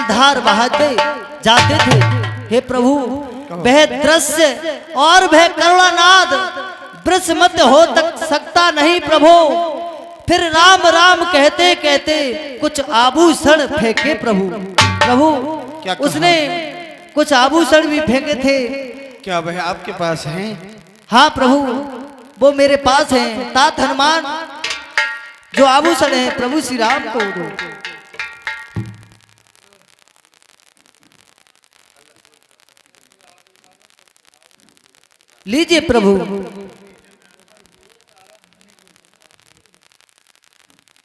धार बहाते जाते थे। हे प्रभु वह दृश्य और वह करुणानाद वृष मत हो तक सकता नहीं प्रभु। फिर राम राम कहते कहते कुछ आभूषण फेंके प्रभु। प्रभु उसने कुछ आभूषण भी फेंके थे। क्या वह आपके पास हैं? हाँ प्रभु वो मेरे पास हैं। तात हनुमान जो आभूषण है प्रभु श्री राम को दो। लीजिए प्रभु।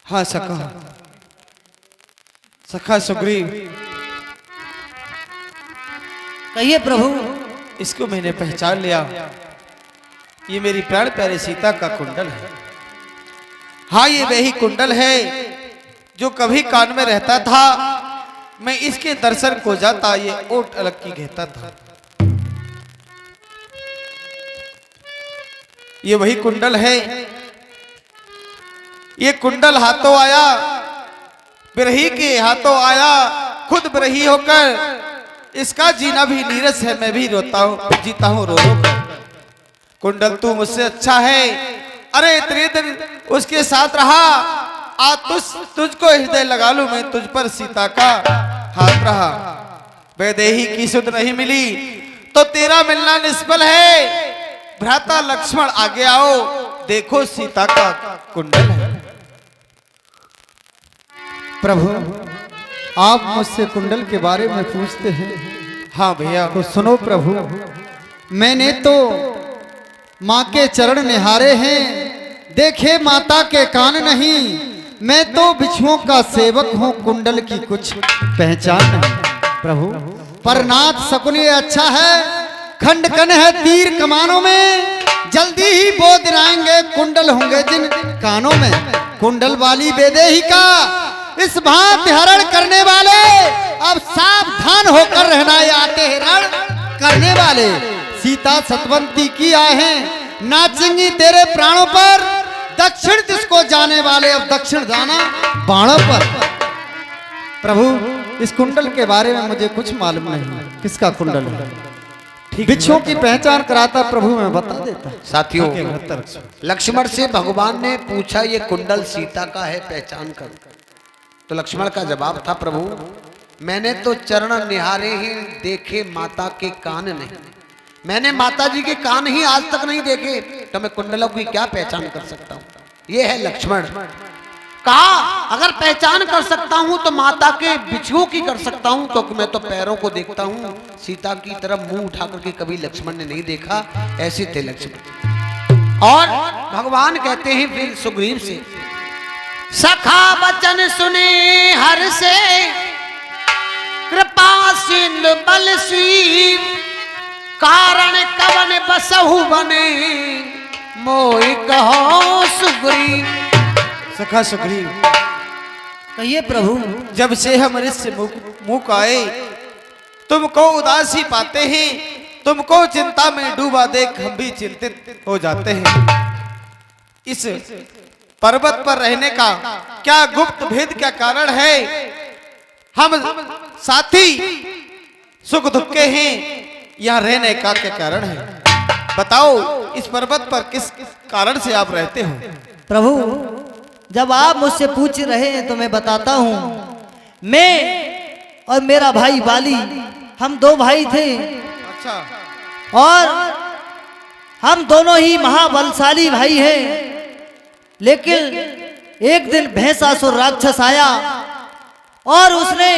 हाँ सखा, सखा सुग्रीव, कहिए प्रभु। इसको मैंने पहचान लिया, ये मेरी प्राण प्यारी सीता का कुंडल है। हाँ ये वही कुंडल है जो कभी कान में रहता था, मैं इसके दर्शन को जाता ये ओट अलग की कहता था। ये वही कुंडल है। ये कुंडल हाथों आया, बिरही के हाथों आया, खुद बिरही होकर इसका जीना भी नीरस है। मैं भी रोता हूं, जीता हूं रो रो कर। कुंडल तू मुझसे अच्छा है, अरे इतने दिन उसके साथ रहा, आज तुझको हृदय लगा लूं मैं, तुझ पर सीता का हाथ रहा। वैदेही की सुध नहीं मिली तो तेरा मिलना निष्फल है। भ्राता लक्ष्मण आगे आओ, देखो सीता का कुंडल है। प्रभु आप मुझसे कुंडल के बारे में पूछते हैं। हाँ भैया, तो सुनो प्रभु, मैंने तो माँ के चरण निहारे हैं, देखे माता के कान नहीं। मैं तो बिच्छुओं का सेवक हूँ, कुंडल की कुछ पहचान नहीं। प्रभु पर नाथ शकुन ये अच्छा है, खंड कन है तीर कमानों में, जल्दी ही बो दिलाएंगे कुंडल होंगे जिन कानों में। कुंडल वाली वैदेही का इस भांति हरण करने वाले, अब सावधान होकर रहना, ये आते हरण करने वाले। सीता सतवंती की आए हैं, नाचेंगी तेरे प्राणों पर। दक्षिण दिश को जाने वाले अब दक्षिण जाना बाणों पर। प्रभु इस कुंडल के बारे में मुझे कुछ मालूम नहीं, किसका कुंडल है। बिच्छुओं की पहचान कराता प्रभु मैं बता देता। साथियों लक्ष्मण से भगवान ने पूछा ये कुंडल सीता का है, पहचान कर। तो लक्ष्मण का जवाब था, प्रभु मैंने तो चरण निहारे ही, देखे माता के कान नहीं। मैंने माता जी के कान ही आज तक नहीं देखे, तो मैं कुंडलों की क्या पहचान कर सकता हूँ। ये है लक्ष्मण। कहा अगर पहचान कर सकता हूँ तो माता के बिच्छुओं की कर सकता हूँ, तो मैं तो पैरों को देखता हूँ, सीता की तरफ मुंह उठा करके कभी लक्ष्मण ने नहीं देखा। ऐसे थे लक्ष्मण। और भगवान कहते हैं फिर सुग्रीव से, सखा वचन सुने हर से, कृपा सिंधु बल सीव, कारण कवन बसहु बने, मोहि कहो सुग्रीव। सखा सुग्रीव, कहिए प्रभु। जब से हम ऋषि मुख आए, तुमको उदासी पाते हैं, तुमको चिंता में डूबा देख हम भी चिंतित हो जाते हैं। इस पर्वत पर रहने का क्या गुप्त भेद, क्या कारण है? हम साथी सुख दुख के हैं, यहाँ रहने का क्या कारण है? बताओ इस पर्वत पर किस कारण से आप रहते हो? प्रभु जब आप मुझसे पूछ रहे हैं तो मैं बताता हूँ। मैं और मेरा भाई बाली, हम दो भाई थे। अच्छा। और हम दोनों ही महाबलशाली भाई हैं। लेकिन एक दिन भैंसासुर राक्षस आया और उसने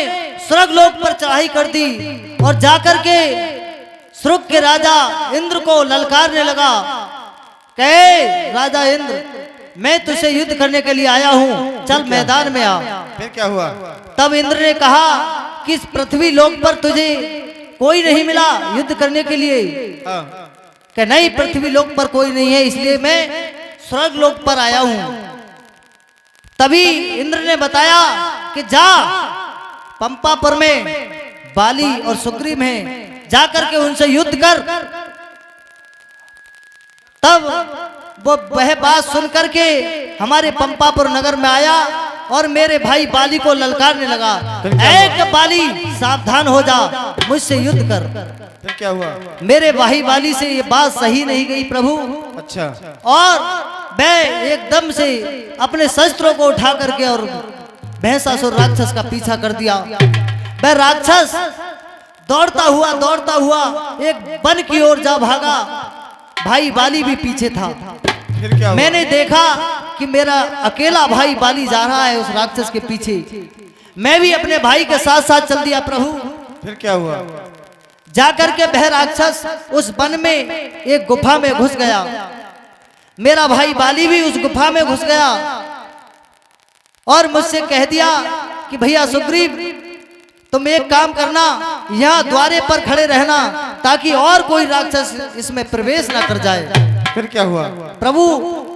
स्वर्गलोक पर चढ़ाई कर दी और जाकर के स्वर्ग के राजा इंद्र को ललकारने लगा। कहे राजा इंद्र, मैं तुझसे युद्ध करने के लिए आया हूँ, चल मैदान में आ। फिर क्या हुआ? तब इंद्र ने कहा कि इस पृथ्वी लोक पर तुझे कोई नहीं मिला युद्ध करने के लिए। कि नहीं, पृथ्वी लोक पर कोई नहीं है, इसलिए मैं स्वर्ग लोक पर आया हूं। तभी इंद्र ने बताया कि जा पंपापुर में बाली और सुग्रीव हैं, जाकर के उनसे युद्ध कर। तब वो वह बात सुन करके हमारे पंपापुर नगर में आया और मेरे भाई बाली को ललकारने लगा, एक बाली सावधान हो जा, मुझसे युद्ध कर। फिर क्या हुआ? मेरे भाई बाली से ये बात सही नहीं गई प्रभु, अच्छा, और मैं एकदम से अपने शस्त्रों को उठा करके और भैंसासुर राक्षस का पीछा कर दिया। वह राक्षस दौड़ता हुआ एक वन की ओर जा भागा, भाई बाली भी पीछे था। फिर क्या हुआ? मैंने देखा कि मेरा अकेला भाई बाली जा रहा है उस राक्षस के पीछे, मैं भी अपने भाई के साथ साथ चल दिया प्रभु। फिर क्या हुआ? जाकर के वह राक्षस उस वन में एक गुफा में घुस गया, मेरा भाई बाली भी उस गुफा में घुस गया और मुझसे कह दिया कि भैया सुग्रीव, तुम एक काम करना, यहाँ द्वारे पर खड़े रहना ताकि और कोई राक्षस इसमें प्रवेश ना कर जाए। फिर क्या हुआ? प्रभु,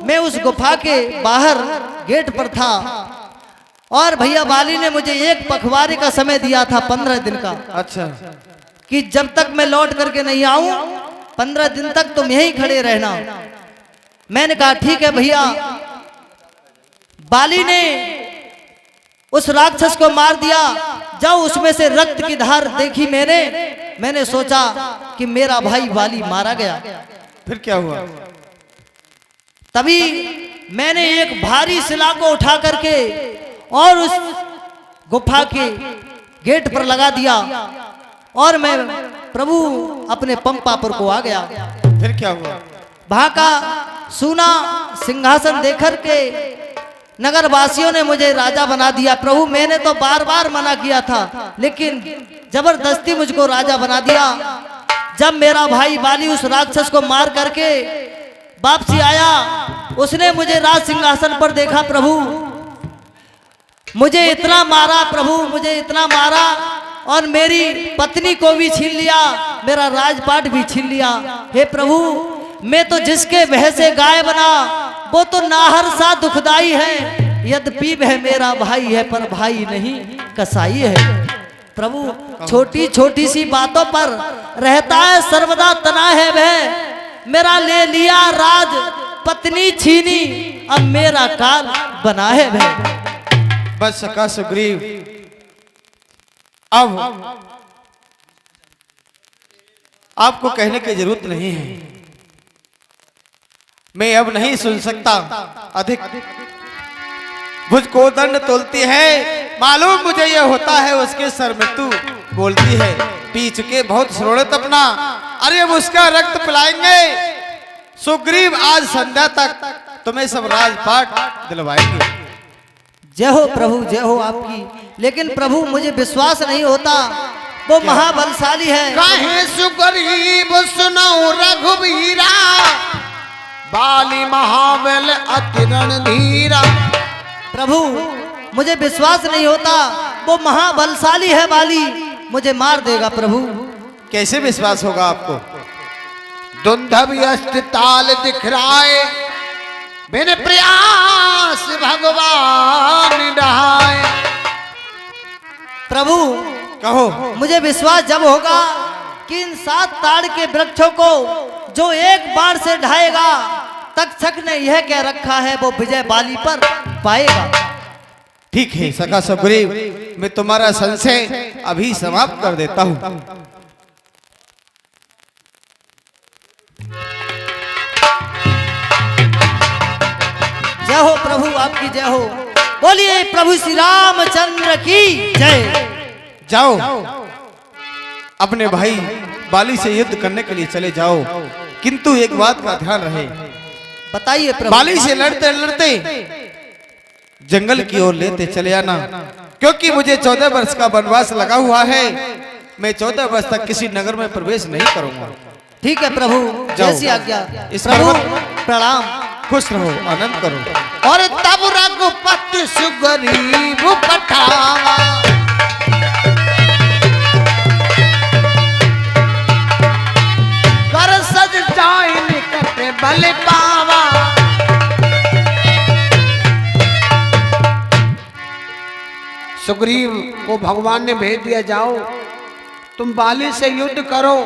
मैं उस गुफा के बाहर गेट पर था और भैया बाली ने मुझे एक पखवाड़े का समय दिया था, 15 दिन का। अच्छा, कि जब तक मैं लौट करके नहीं आऊं 15 दिन तक तुम यहीं खड़े रहना। मैंने कहा ठीक है भैया। बाली ने उस राक्षस को मार दिया, जब उसमें से रक्त की धार देखी मैंने सोचा कि मेरा भाई बाली मारा गया। फिर क्या हुआ? तभी मैंने एक भारी शिला को उठा करके और उस गुफा के गेट पर लगा दिया और मैं प्रभु अपने पंपापुर को आ गया। फिर क्या हुआ? वहां का सूना सिंहासन देखकर के नगर वासियों ने मुझे राजा बना दिया। प्रभु, मैंने तो बार बार मना किया था, लेकिन जबरदस्ती मुझको राजा बना दिया। जब मेरा भाई बाली उस राक्षस को मार करके वापसी आया, उसने मुझे राज सिंहासन पर देखा। प्रभु, मुझे इतना मारा प्रभु, मुझे इतना मारा और मेरी पत्नी को भी छीन लिया, मेरा राजपाट भी छीन लिया। हे प्रभु, मैं तो जिसके भय से गाय बना वो तो नाहर सा दुखदाई है। यद्यपि वह मेरा भाई है पर भाई नहीं कसाई है। प्रभु, छोटी छोटी सी बातों पर रहता है सर्वदा तना है वह। मेरा ले लिया राज, पत्नी छीनी, अब मेरा काल बना है वह। बस सका सुग्रीव, अब आपको कहने की जरूरत नहीं है। मैं अब नहीं सुन सकता अधिक। मुझको दंड तोलती है, मालूम मुझे यह होता है उसके सर में तू बोलती है। पी चुके बहुत श्रोणित अपना, अरे अब उसका रक्त पिलाएंगे। सुग्रीव, आज संध्या तक तुम्हें सब राजपाट दिलवाएंगे। जय हो प्रभु, जय हो आपकी। लेकिन प्रभु, मुझे विश्वास नहीं होता, वो महाबलशाली है। कहे सुग्रीव सुनो रघुवीरा, बाली महाबल अति रणधीरा। प्रभु, मुझे विश्वास नहीं होता, वो महाबलशाली है बाली, मुझे मार देगा। प्रभु, कैसे विश्वास होगा आपको? दुंधव अस्त्र ताल दिखराए, बिन प्रयास भगवान डहाए। प्रभु, कहो। मुझे विश्वास जब होगा कि इन 7 ताड़ के वृक्षों को जो एक बार से ढाएगा, तक्षक ने यह कह रखा है वो विजय बाली पर पाएगा। ठीक है सका सुग्रीव, मैं तुम्हारा संशय अभी समाप्त कर देता हूँ। जय हो प्रभु, आपकी जय हो। बोलिए प्रभु श्री रामचंद्र की जय। जाओ, अपने भाई बाली से युद्ध करने के लिए चले जाओ, किंतु एक बात का ध्यान रहे। बताइए प्रभु। बाली से लड़ते लड़ते जंगल की ओर लेते चले आना, क्योंकि मुझे 14 वर्ष का वनवास लगा हुआ है। मैं 14 वर्ष तक किसी नगर में प्रवेश नहीं करूंगा। ठीक है प्रभु, जैसी आज्ञा। इस प्रभु पर्वत- प्रणाम। खुश रहो, आनंद करो। और तब रघुपति सुग्रीव पठावा, कर सज जाए निकट बल पावा। सुग्रीव को भगवान ने भेज दिया, जाओ तुम बाली से युद्ध करो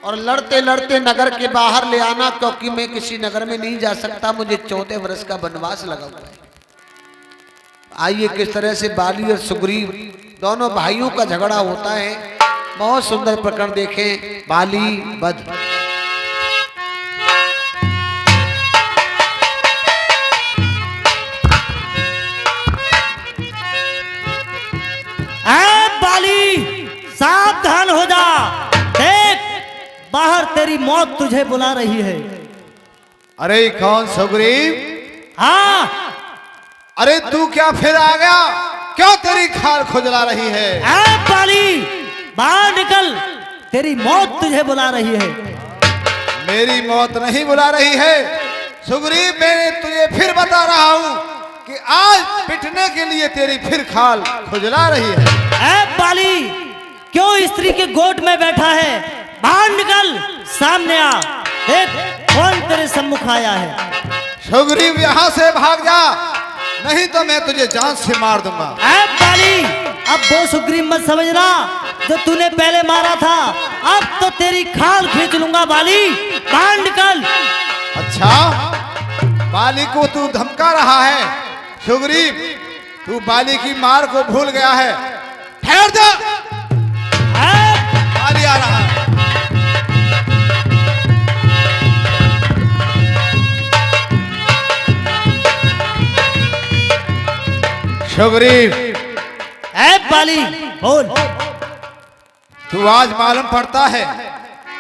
और लड़ते लड़ते नगर के बाहर ले आना, क्योंकि मैं किसी नगर में नहीं जा सकता, मुझे 14 वर्ष का वनवास लगा हुआ है। आइए किस तरह से बाली और सुग्रीव दोनों भाइयों का झगड़ा होता है। बहुत सुंदर प्रकरण देखें, बाली वध। बाली सावधान हो जा, देख बाहर तेरी मौत तुझे बुला रही है। अरे कौन सुग्रीव? हाँ, अरे तू क्या फिर आ गया? क्यों तेरी खाल खुजला रही है? बाली बाहर निकल, तेरी मौत तुझे बुला रही है। मेरी मौत नहीं बुला रही है सुग्रीव, मैं तुझे फिर बता रहा हूँ कि आज पिटने के लिए तेरी फिर खाल खुजला रही है। बाली क्यों स्त्री के गोद में बैठा है? बाहर निकल, सामने आ, देख कौन तेरे सम्मुख आया है। सुग्रीव यहाँ से भाग जा, नहीं तो मैं तुझे जान से मार दूंगा। बाली अब वो सुग्रीव मत समझना जो तूने पहले मारा था, अब तो तेरी खाल खींच लूंगा। बाली बाहर निकल। अच्छा, बाली को तू धमका रहा है? सुग्रीव तू बाली की मार को भूल गया है। ठहर जा, बाली आ रहा है। सुग्रीव बाली बोल। तू आज मालूम पड़ता है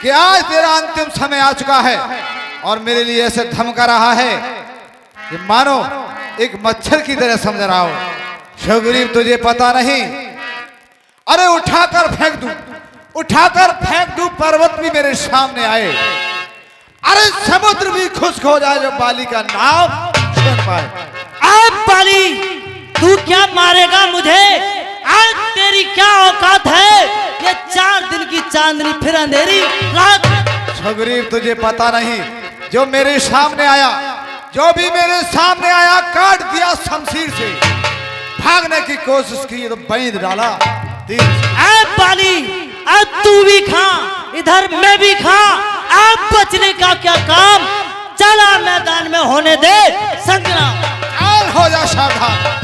कि आज तेरा अंतिम समय आ चुका है और मेरे लिए ऐसे धमका रहा है कि मानो एक मच्छर की तरह समझ रहा हो। सुग्रीव तुझे पता नहीं, अरे उठाकर फेंक दूं पर्वत भी मेरे सामने आए, अरे समुद्र भी खुश्क हो जाए जो बाली का नाम सुन पाए। बाली तू क्या मारेगा मुझे? आज तेरी क्या औकात है? ये 4 दिन की चांदनी फिर अंधेरी रात। सुग्रीव तुझे पता नहीं, जो मेरे सामने आया, जो भी मेरे सामने आया काट दिया शमशीर से। भागने की कोशिश की तो बैंड डाला तीर से। बाली अब तू भी खा, इधर मैं भी खा, अब बचने का क्या काम? चला मैदान में होने दे संग्राम। हो जा सावधान।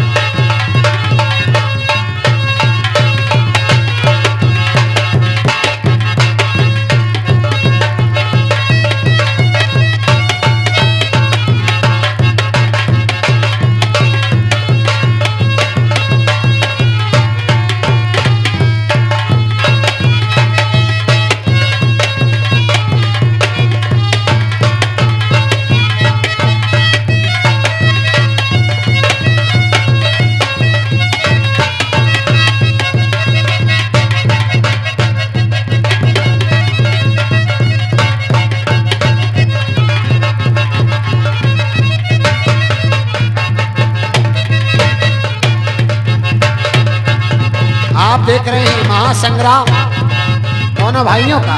आप देख रहे हैं महासंग्राम दोनों भाइयों का।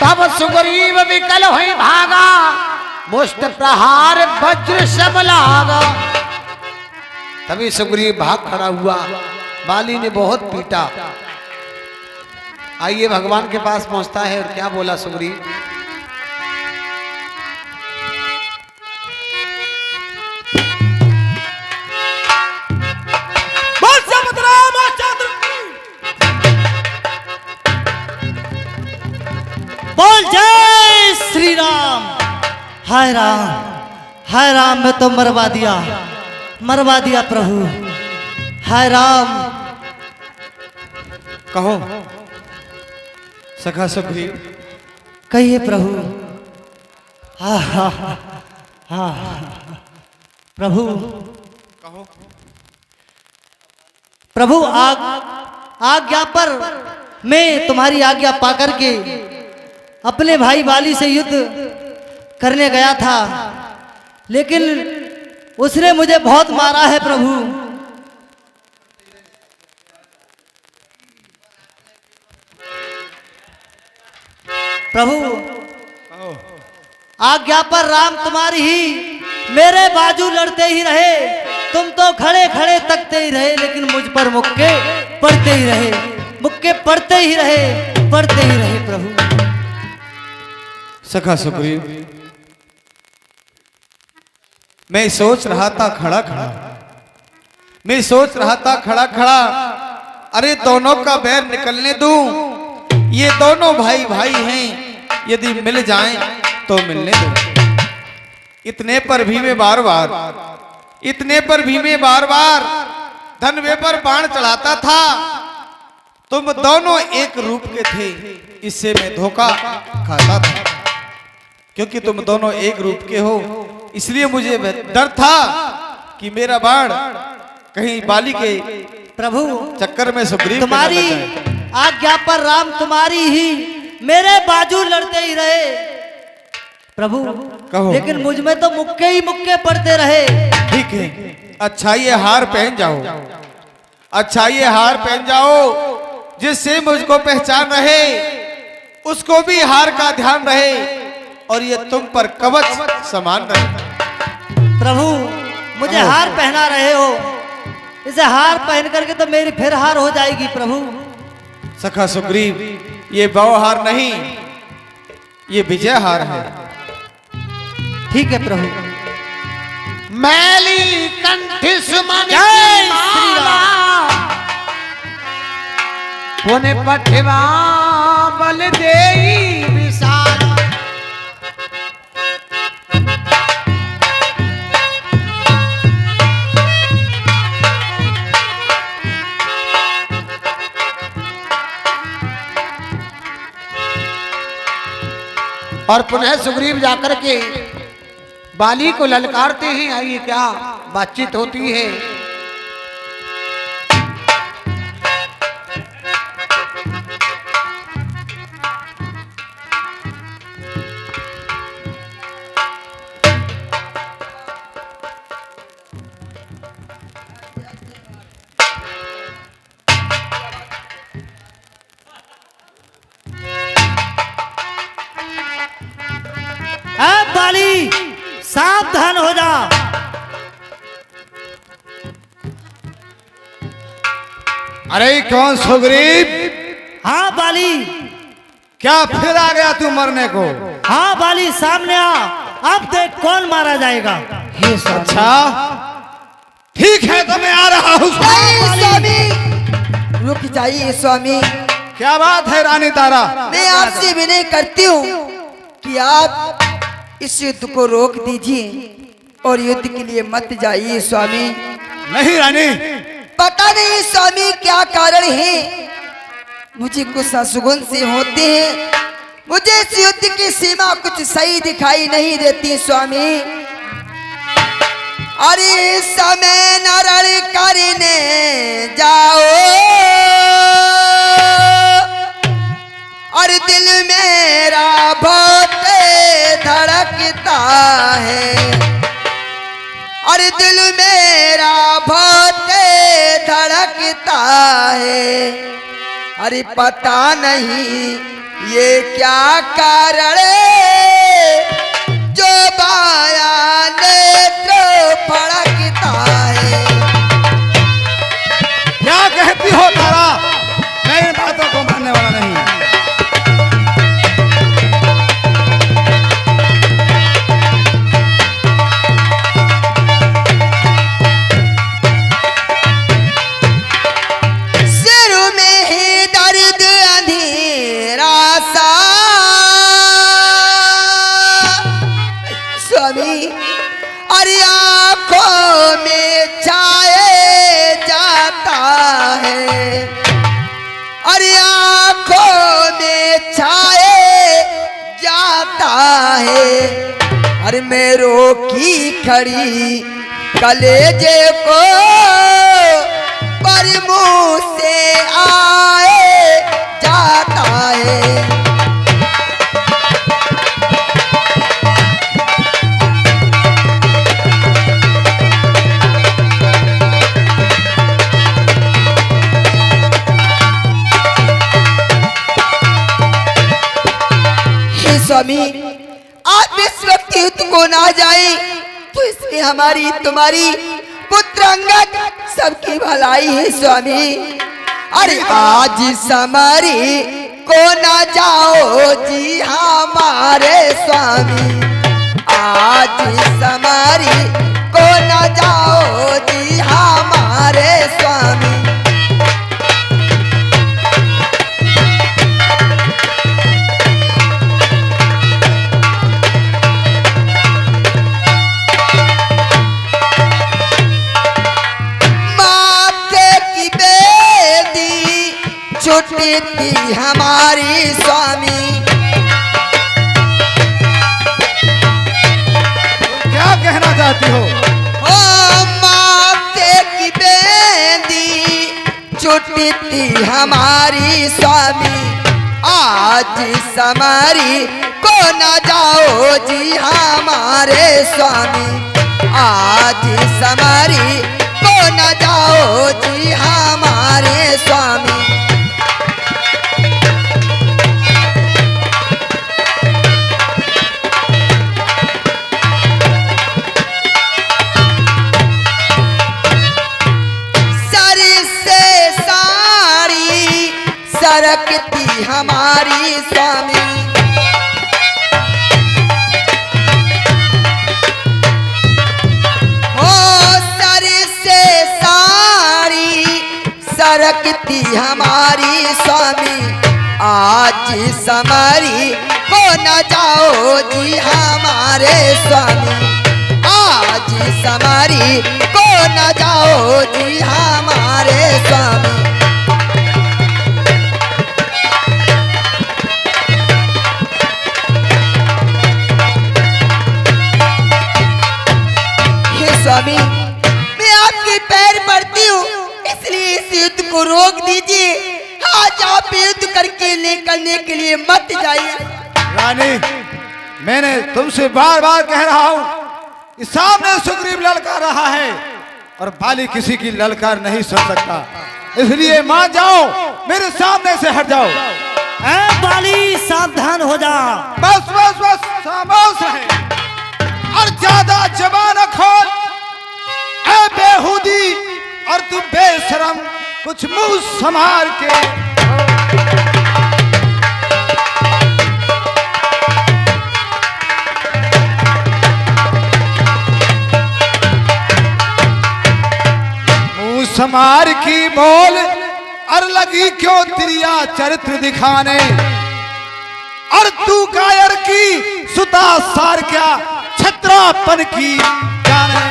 तब सुग्रीव विकल हुई भागा, मुष्ट प्रहार वज्र सब लागा। तभी सुग्रीव भाग खड़ा हुआ, बाली ने बहुत पीटा। आइए भगवान के पास पहुंचता है और क्या बोला सुग्रीव। बोल जय श्री राम। हाय राम मैं तो मरवा दिया प्रभु। हाय राम। कहो सखा सुग्रीव। कहिए प्रभु। हाँ प्रभु। कहो प्रभु आज्ञा पर मैं तुम्हारी आज्ञा पाकर के अपने भाई बाली से युद्ध करने गया था, लेकिन उसने मुझे बहुत मारा है प्रभु। प्रभु आज्ञा पर राम तुम्हारी ही, मेरे बाजू लड़ते ही रहे, तुम तो खड़े खड़े तकते ही रहे, लेकिन मुझ पर मुक्के पड़ते ही रहे, मुक्के पड़ते ही रहे, पड़ते ही रहे प्रभु। सखा सुग्रीव, मैं सोच रहा था खड़ा खड़ा, मैं सोच रहा था खड़ा खड़ा, अरे दोनों का बैर निकलने दूं, ये दोनों भाई भाई हैं, यदि मिल जाएं तो मिलने दो। इतने पर भी मैं बार बार, इतने पर भी मैं बार बार धनवे पर बाण चढ़ाता था। तुम दोनों एक रूप के थे, इससे मैं धोखा खाता था, क्योंकि तुम दोनों एक रूप के हो, इसलिए मुझे डर था कि मेरा बाण कहीं बाली के प्रभु चक्कर में सुग्रीव तुम्हारी आज्ञा पर राम तुम्हारी ही, मेरे बाजू लड़ते ही रहे प्रभु, कहो। लेकिन मुझ में तो मुक्के ही मुक्के पड़ते रहे। ठीक है, अच्छा ये हार पहन जाओ, अच्छा ये हार पहन जाओ, जिससे मुझको पहचान रहे, उसको भी हार का ध्यान रहे, और ये तुम पर कवच समान रहे। प्रभु मुझे हार पहना रहे हो, इसे हार पहन करके तो मेरी फिर हार हो जाएगी प्रभु। सखा सुग्रीव, ये व्यवहार नहीं, ये विजय हार है। ठीक है प्रभु। मैली कंठ सुमन जय की माला, पुन पठवा बल देई विशाल। और पुनः सुग्रीव जाकर के बाली को ललकारते हैं, आइए क्या बातचीत होती है। अब बाली सावधान हो जा। अरे कौन सुग्रीव, हाँ बाली, क्या फिर आ गया तू मरने को? हाँ बाली सामने आ, अब देख कौन मारा जाएगा। हे स्वामी। अच्छा ठीक है, तो मैं आ रहा हूँ। स्वामी रुक जाइए स्वामी, क्या बात है रानी तारा? मैं आपसे विनय करती हूँ कि आप इस युद्ध को रोक दीजिए और युद्ध के लिए मत जाइए स्वामी। नहीं रानी, पता नहीं स्वामी क्या कारण है, मुझे कुछ अशुगुन से होते हैं, मुझे इस युद्ध की सीमा कुछ सही दिखाई नहीं देती स्वामी। अरे समय नरण करने जाओ और दिल मेरा बहुत धड़कता है, और दिल मेरा बहुत धड़कता है। अरे पता नहीं ये क्या कारण जो बाया नेत्र फड़कता है। क्या कहती हो तारा? मैं इन बातों को मानने वाला नहीं। सिर में ही दर्द अंधेरा सा स्वामी, अरे आंखों में छाए जाता है, अरे आंखों में छाए जाता है। अरे मैं रोकी खड़ी कलेजे को पर मुंह से आए जाता है। स्वामी, आप इस वक्त युद्ध को ना जाए तो इसमें हमारी तुम्हारी पुत्र अंगद सबकी भलाई है स्वामी। अरे आज समरी को ना जाओ जी हमारे स्वामी, आज समरी को ना जाओ जी हमारे स्वामी। छुट्टी थी हमारी स्वामी, क्या कहना चाहती हो? ओ माथे की बेंदी छुट्टी थी हमारी स्वामी, आज समरी को न जाओ जी हमारे स्वामी, आज समरी को न जाओ जी हमारे स्वामी। सरकती हमारी स्वामी, ओ सर से सारी सरकती हमारी स्वामी, आज समरी को न जाओ जी हमारे स्वामी, आज समरी को न जाओ जी हमारे स्वामी। स्वामी, मैं आपके पैर पड़ती हूँ, इसलिए इस युद्ध को रोक दीजिए। आज आप युद्ध करके निकलने के लिए मत जाइए। रानी, मैंने तुमसे बार बार कह रहा हूँ कि सामने सुग्रीव ललकार रहा है और बाली किसी की ललकार नहीं सुन सकता, इसलिए मान जाओ, मेरे सामने से हट जाओ। ए बाली, सावधान हो जा। बस बस बस, खामोश रहे और ज्यादा जबान न खोल। ऐ बेहूदी और तू बेशरम, कुछ मुंह संभाल के। मुंह संभाल की बोल, और लगी क्यों तिरिया चरित्र दिखाने, और तू कायर की सुता सार क्या छत्रापन की जाने।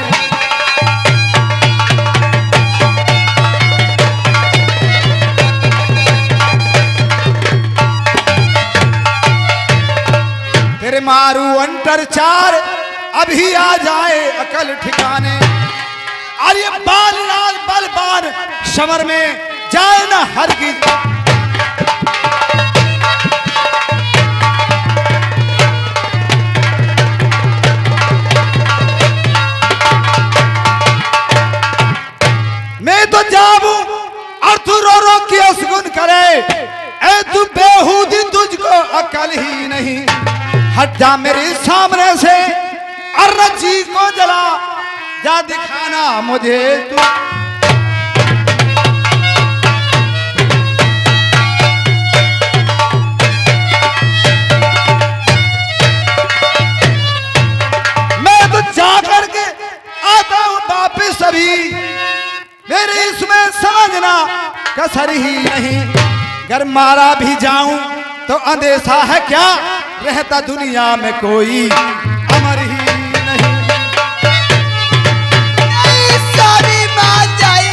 तेरे मारू अंतर चार, अभी आ जाए अकल ठिकाने, और ये बाल लाल बलबान समर में जाए ना हरगिज। मैं तो जाऊं और तू रो रो के असगुन करे, ऐ तू बेहूदी, तुझको अकल ही नहीं। हट जा मेरे सामने से और रज्जी को जला, जा दिखाना मुझे तू। मैं तो जा करके आता हूं वापिस, अभी मेरे इसमें समझना कसर ही नहीं। अगर मारा भी जाऊं तो अंदेशा है क्या, रहता दुनिया में कोई अमर ही नहीं। स्वामी मान जाए।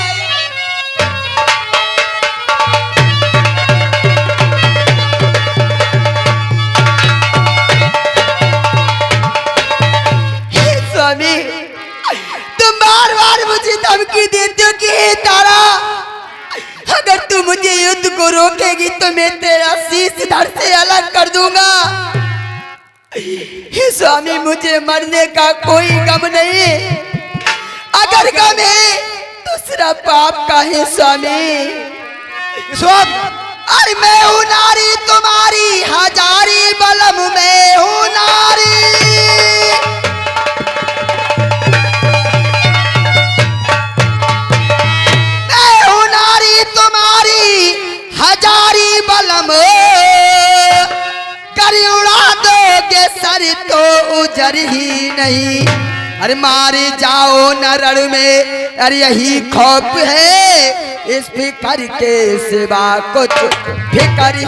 स्वामी, तुम बार बार मुझे धमकी देते हो कि हे तारा, अगर तू मुझे युद्ध को रोकेगी तो मैं तेरा शीश धड़ से अलग कर दूंगा। हे स्वामी, मुझे मरने का कोई गम नहीं, अगर गम है दूसरा पाप का है स्वामी। इस वक्त अरे मैं हूँ नारी तुम्हारी हजारी बलम मैं हूँ नारी। मैं हूँ नारी तुम्हारी हजारी बलम कर उड़ा दोगे सर तो उजर ही नहीं। अरे मारे जाओ नरड़ में अरे यही खौफ है इस फिकर के सिवा कुछ फिकर ही।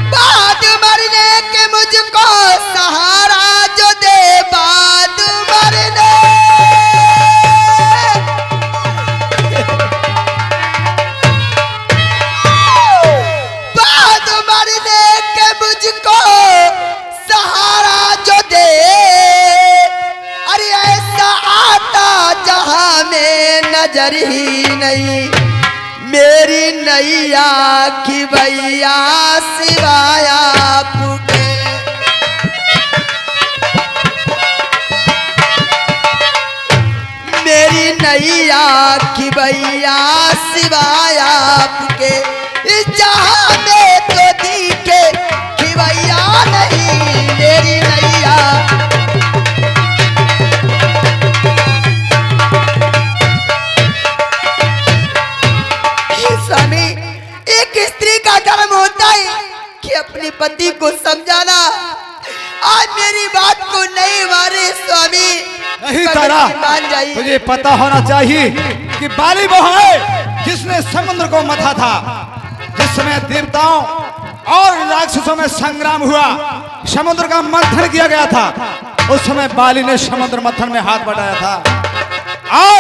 बाद मरने के मुझको सहारा जो दे बाद मरने। बाद मरने के मुझको सहारा जो दे। अरे ऐसा आता जहां में नजर ही नहीं। मेरी नैया की भैया सिवाय आपके। मेरी नैया की भैया सिवाय आपके इस जहां में तो दिखे कि भैया नहीं। मेरी नैया स्वामी एक स्त्री का धर्म होता है कि अपने पति को समझाना। आज मेरी बात को नहीं मारे स्वामी। नहीं तारा, मान जाइए। तुझे पता होना चाहिए कि बाली वो है जिसने समुद्र को मथा था। जिस समय देवताओं और राक्षसों में संग्राम हुआ, समुद्र का मंथन किया गया था, उस समय बाली ने समुद्र मंथन में हाथ बढ़ाया था। और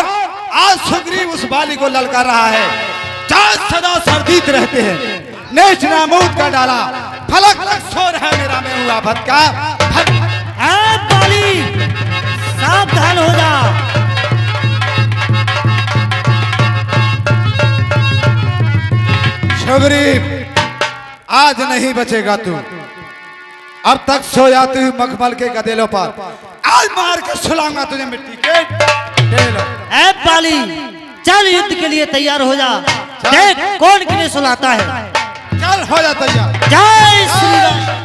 आज सुग्रीव उस बाली को ललकार रहा है। चार सदा सर्दीत रहते हैं, नेच नामूद का डाला फलक तक सो रहा मेरा में हुआ भटका। ऐ बाली सावधान हो जा। सुग्रीव आज नहीं बचेगा तू। अब तक सोया तू मखमल के गदेलों पर, आज मार के सुलाऊंगा तुझे मिट्टी के ढेलों। ऐ बाली चल युद्ध के लिए तैयार हो जा। देख कौन किन्हें सुलाता है। चल हो जा तैयार। जय श्री राम।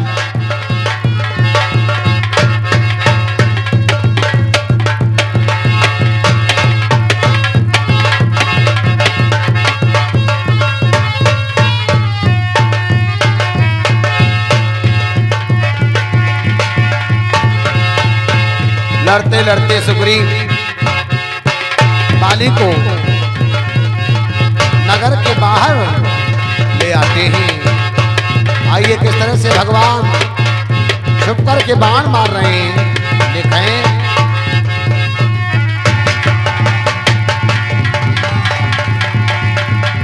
लड़ते लड़ते सुग्रीव बाली को नगर के बाहर ले आते हैं। आइए किस तरह से भगवान छुप कर के बाण मार रहे हैं। देखें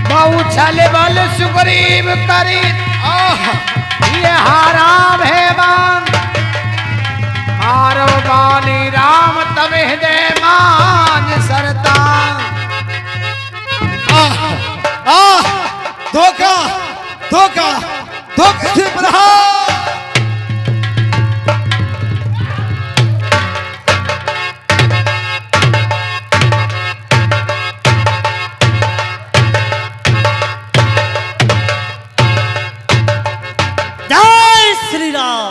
बहु छल बल सुग्रीव करी ये हाराम है बाण। मारो बाली राम तब हृदय मान सरता। धोखा धोखा धोखा छिप रहा। जय श्री राम।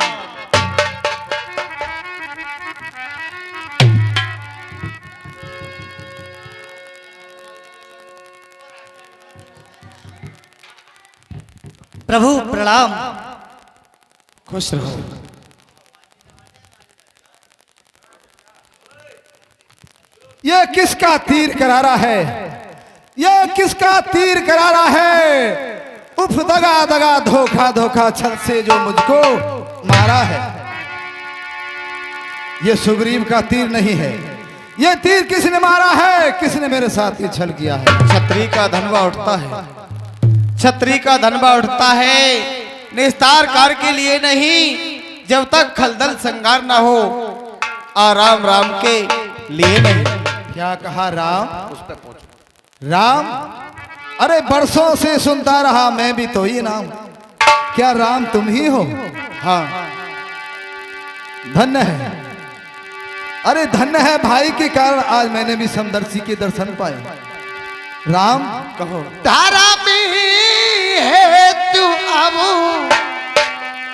प्रभु प्रणाम। खुश रहो। यह किसका तीर करारा है? यह किसका तीर करारा है? उफ दगा दगा धोखा धोखा छल से जो मुझको मारा है। यह सुग्रीव का तीर नहीं है। यह तीर किसने मारा है? किसने मेरे साथ ये छल किया है? छतरी का धनवा उठता है, छतरी का धनवा उठता है निस्तार कार के लिए नहीं, जब तक खलदल संगार ना हो आराम राम के लिए नहीं। क्या कहा राम? राम? अरे बरसों से सुनता रहा मैं भी तो ये नाम। क्या राम तुम ही हो? हाँ धन्य है, अरे धन्य है भाई के कारण आज मैंने भी समदर्शी के दर्शन पाए। राम कहो। तारा में है तू अब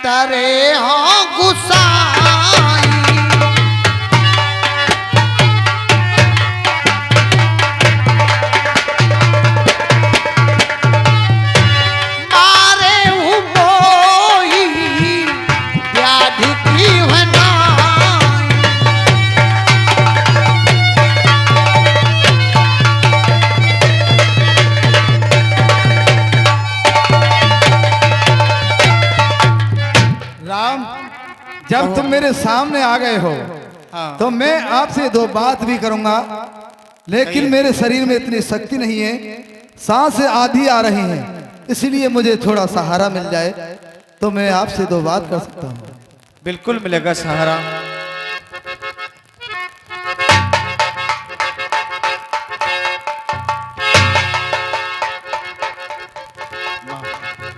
तारे हो गुसाई, मारे हूँ मोही व्याधि की वनाई। राम, जब तुम मेरे सामने आ गए हो हाँ। तो मैं आपसे दो बात भी करूंगा, लेकिन मेरे शरीर में इतनी शक्ति नहीं है, सांस आधी आ रही हैं, इसलिए मुझे थोड़ा सहारा मिल जाए तो मैं आपसे दो बात कर सकता हूँ। बिल्कुल मिलेगा सहारा।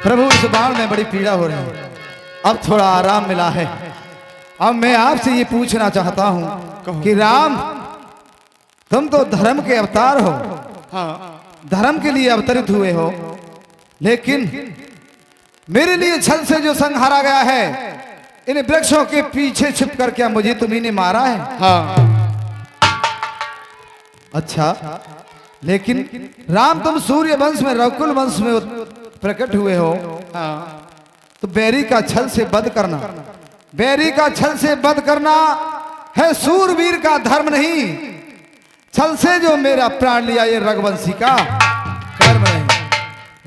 प्रभु, इस बाण में बड़ी पीड़ा हो रही है, अब थोड़ा आराम मिला है। अब मैं आपसे ये पूछना चाहता हूँ कि राम, तुम तो धर्म के अवतार हो, हाँ। धर्म के लिए अवतरित हुए हो, लेकिन मेरे लिए छल से जो संहारा गया है, इन वृक्षों के पीछे छिप कर क्या मुझे तुम्ही ने मारा है? हाँ। अच्छा, लेकिन राम तुम सूर्य वंश में रघुकुल वंश में प्रकट हुए हो, हाँ। तो बैरी का छल से वध करना, बैरी का छल से वध करना है सूरवीर का धर्म नहीं। छल से जो मेरा प्राण लिया ये रघुवंशी का कर्म नहीं।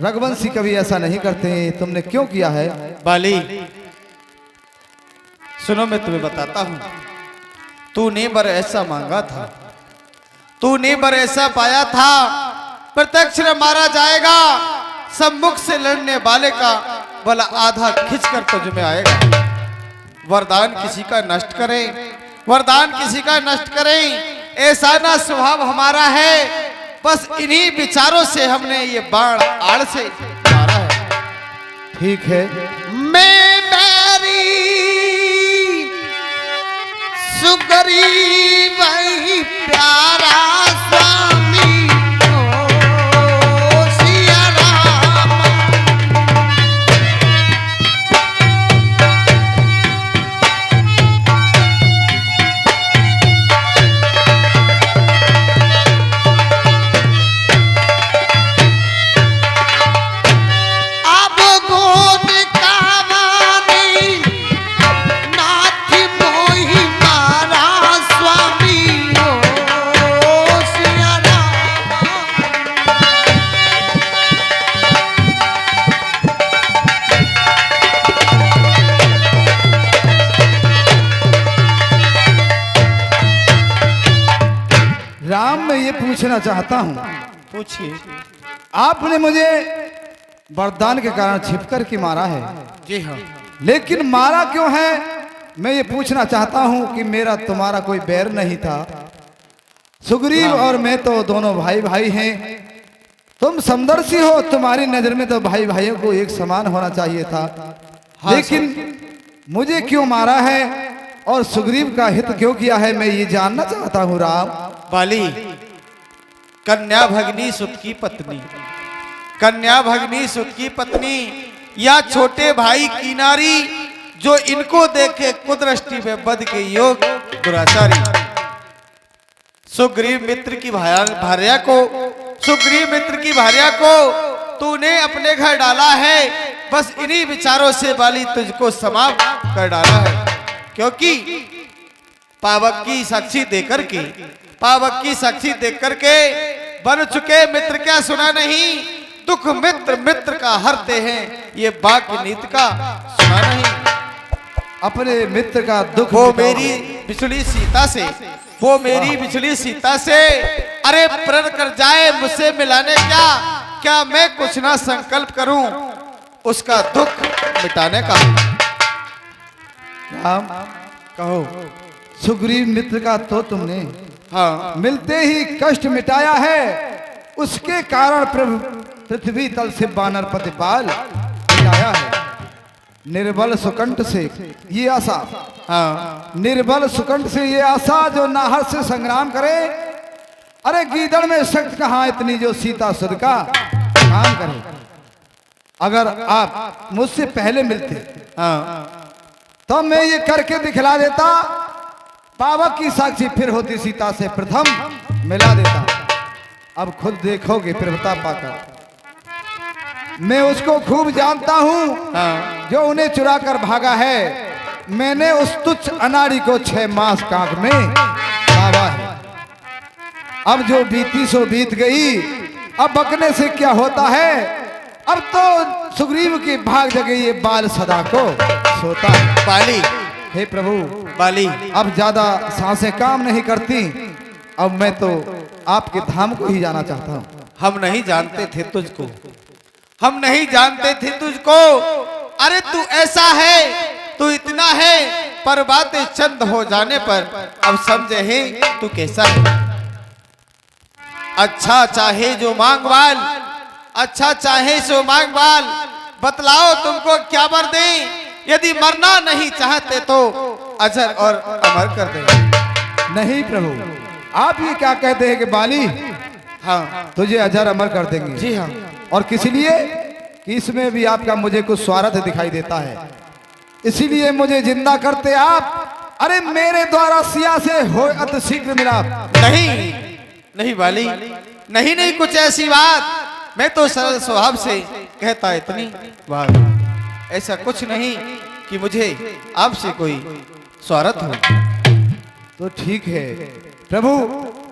रघुवंशी कभी ऐसा नहीं करते, तुमने क्यों किया है? बाली सुनो, मैं तुम्हें बताता हूं। तूने बर ऐसा मांगा था, तूने बर ऐसा पाया था, प्रत्यक्ष मारा जाएगा, सम्मुख से लड़ने वाले का भला आधा खिंच कर तुझ में आएगा। वरदान किसी का नष्ट करें, वरदान किसी का नष्ट करें, ऐसा ना स्वभाव हमारा है। बस इन्हीं विचारों से हमने ये बाण आड़ से मारा है। ठीक है, मैं बैरी सुग्रीव वही प्यारा स्वामी ओ सिया राम। अब गोद कावानी नाथ मोहि मारा स्वामी ओ सिया राम। राम मैं ये पूछना चाहता हूँ, पूछिए। आपने मुझे वरदान के कारण छिप कर के मारा है, जी हाँ। लेकिन मारा क्यों है? मैं ये पूछना चाहता हूं कि मेरा तुम्हारा कोई बैर नहीं था। सुग्रीव और मैं तो दोनों भाई भाई हैं। तुम समदर्शी हो, तुम्हारी नजर में तो भाई भाइयों को एक समान होना चाहिए था। लेकिन मुझे क्यों मारा है और सुग्रीव का हित क्यों किया है, मैं ये जानना चाहता हूँ राम। बाली, कन्या भगनी सुत की पत्नी, कन्या भगनी सुत की पत्नी या छोटे भाई की नारी, जो इनको देखे कुदृष्टि में बद के योग दुराचारी। सुग्रीव मित्र की भार्या को, सुग्रीव मित्र की भार्या को तूने अपने घर डाला है। बस इन्हीं विचारों से बाली तुझको समाप्त कर डाला है। क्योंकि पावक की साक्षी देकर के, पावक की साक्षी देकर के बन चुके मित्र क्या सुना नहीं। दुख मित्र मित्र का हरते हैं, ये वाक्य नीति का सुना नहीं। अपने मित्र का दुख वो मिटाओ। मेरी बिछड़ी सीता से, वो मेरी बिछड़ी सीता से अरे प्रण कर जाए मुझसे मिलाने, क्या क्या मैं कुछ ना संकल्प करूं उसका दुख मिटाने का। राम, कहो। सुग्रीव मित्र का तो तुमने हाँ, मिलते ही कष्ट मिटाया है, उसके कारण पृथ्वी तल से बानर प्रतिपाल मिटाया है। निर्बल सुकंठ से ये आशा, हाँ निर्बल सुकंठ से ये आशा जो नाहर से संग्राम करे। अरे गीदड़ में शक्ति कहाँ इतनी जो सीता सुध का काम करे। अगर आप मुझसे पहले मिलते हाँ तो मैं ये करके दिखला देता, पावक की साक्षी फिर होती सीता से प्रथम मिला देता। अब खुद देखोगे प्रभुता पाकर, मैं उसको खूब जानता हूँ हाँ जो उन्हें चुरा कर भागा है। मैंने उस तुच्छ अनाड़ी को 6 मास कांख में दाबा है। अब जो बीती सो बीत गई, अब बकने से क्या होता है। अब तो सुग्रीव की भाग जगह ये बाल सदा को सोता है। बाली, हे प्रभु, बाली, अब ज्यादा सांसें काम नहीं करती। अब मैं तो आपके धाम को ही जाना चाहता हूँ। हम नहीं जानते थे तुझको, हम नहीं जानते थे तुझको। अरे तू ऐसा है, तू इतना है, पर बातें चंद हो जाने पर अब समझे हैं तू कैसा है। अच्छा चाहे जो मांगवाल, अच्छा चाहे सो मांगवाल, बतलाओ तुमको क्या वर दें। यदि मरना नहीं चाहते तो अजर और अमर कर दे। नहीं प्रभु, आप ये क्या कहते हैं कि बाली हाँ तुझे अजर अमर कर देंगे। जी हाँ। और किस लिए कि इसमें भी आपका मुझे कुछ स्वार्थ दिखाई देता है, इसीलिए मुझे जिंदा करते आप। अरे मेरे द्वारा सिया से हो अति शीघ्र मिलाप। नहीं नहीं बाली, नहीं नहीं कुछ ऐसी बात। मैं तो सरल स्वभाव से कहता इतनी बात, ऐसा कुछ नहीं कि मुझे आपसे कोई स्वार्थ हो। तो ठीक है प्रभु,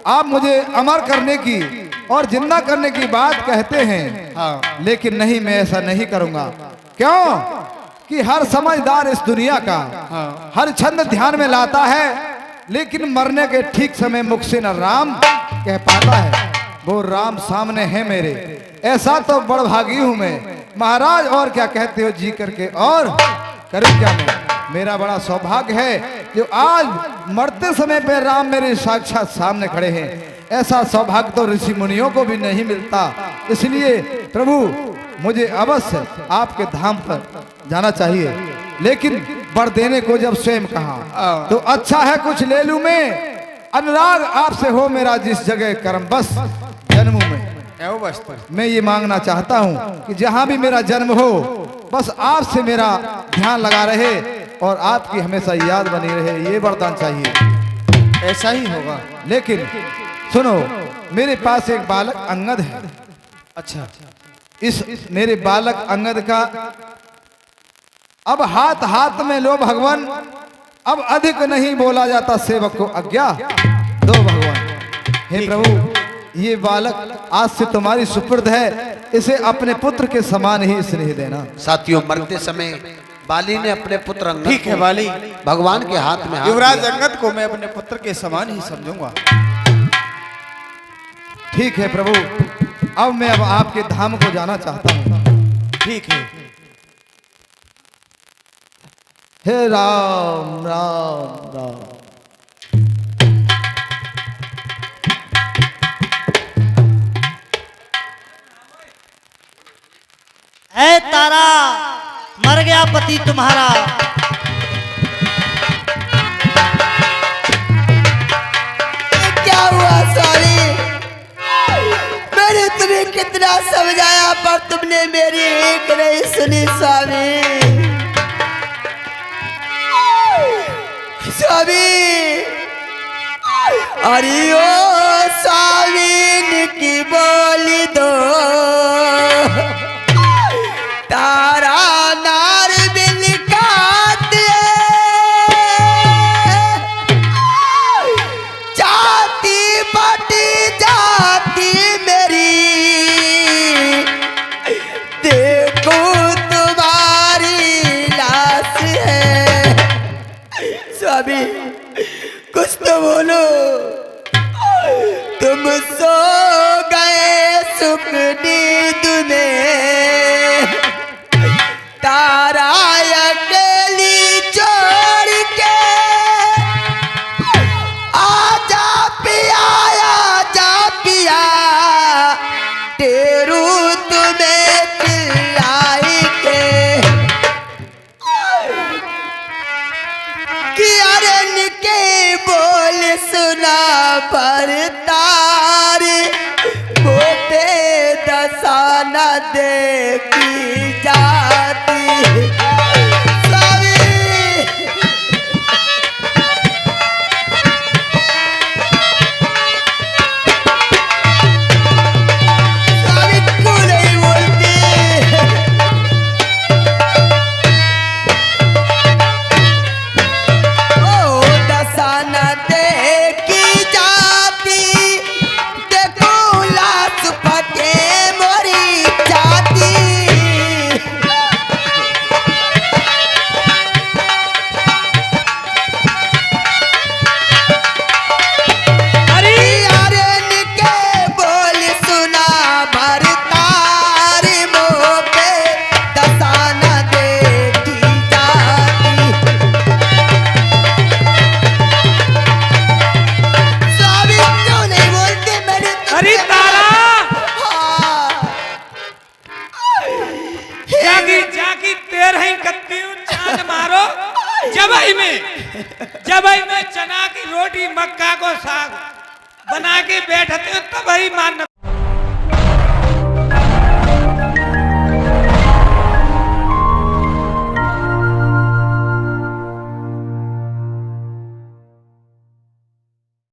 आप मुझे अमर करने की और जिंदा करने की बात कहते हैं। हाँ लेकिन नहीं, मैं ऐसा नहीं करूंगा। क्यों कि हर समझदार इस दुनिया का हाँ। हर छंद ध्यान में लाता है, लेकिन मरने के ठीक समय मुख से न राम कह पाता है। वो राम सामने है मेरे, ऐसा तो बड़भागी हूं मैं महाराज। और क्या कहते हो जी करके, और करूं क्या मैं। मेरा बड़ा सौभाग्य है जो आज मरते समय पे राम मेरे साक्षात सामने खड़े हैं। ऐसा सौभाग्य तो ऋषि मुनियों को भी नहीं मिलता। इसलिए प्रभु मुझे अवश्य आपके धाम पर जाना चाहिए। लेकिन वर देने को जब स्वयं कहा तो अच्छा है कुछ ले लूं मैं। अनुराग आपसे हो मेरा जिस जगह कर्म बस जन्म में। मैं ये मांगना चाहता हूँ कि जहाँ भी मेरा जन्म हो बस आपसे मेरा ध्यान लगा रहे और आपकी हमेशा याद बनी रहे, ये वरदान चाहिए। ऐसा ही होगा। लेकिन सुनो, मेरे पास एक बालक अंगद है। अच्छा, इस मेरे बालक अंगद का अब हाथ हाथ में लो भगवान। अब अधिक नहीं बोला जाता, सेवक को आज्ञा दो भगवान। हे प्रभु, ये बालक आज से तुम्हारी सुपुर्द है, इसे अपने पुत्र के समान ही स्नेह देना। साथियों, मरते समय बाली ने अपने पुत्र अंगद ठीक है को बाली, भगवान के हाथ में हाथ युवराज दिया। अंगद को मैं अपने पुत्र के समान ही समझूंगा। ठीक है प्रभु, अब मैं अब आपके धाम को जाना चाहता हूँ। ठीक है। हे राम राम राम। है तारा, मर गया पति तुम्हारा। क्या हुआ स्वामी? मैंने तुम्हें कितना समझाया पर तुमने मेरी एक नहीं सुनी स्वामी। स्वामी, अरे ओ स्वामी की बोली दो, तारा नार बिल काट जाती बटी जाती मेरी, देखो तुम्हारी लाश है। स्वामी कुछ तो बोलो, तुम सो गए सुख नींद देखी जाती स्वामी स्वामी क्यों नहीं बोलती ओ दसाना देखी जाती देखो लाश फटे मोरी जाती अरे अरे निके बोल सुना भरतार मुँह पे दसाना देखी जाती स्वामी क्यों नहीं बोलते मैंने तो अरे तारा जागी जागी तेरह ही कत्ती चांद मारो जबई में चना की रोटी मक्का को साग बना के बैठते हो तब ही मान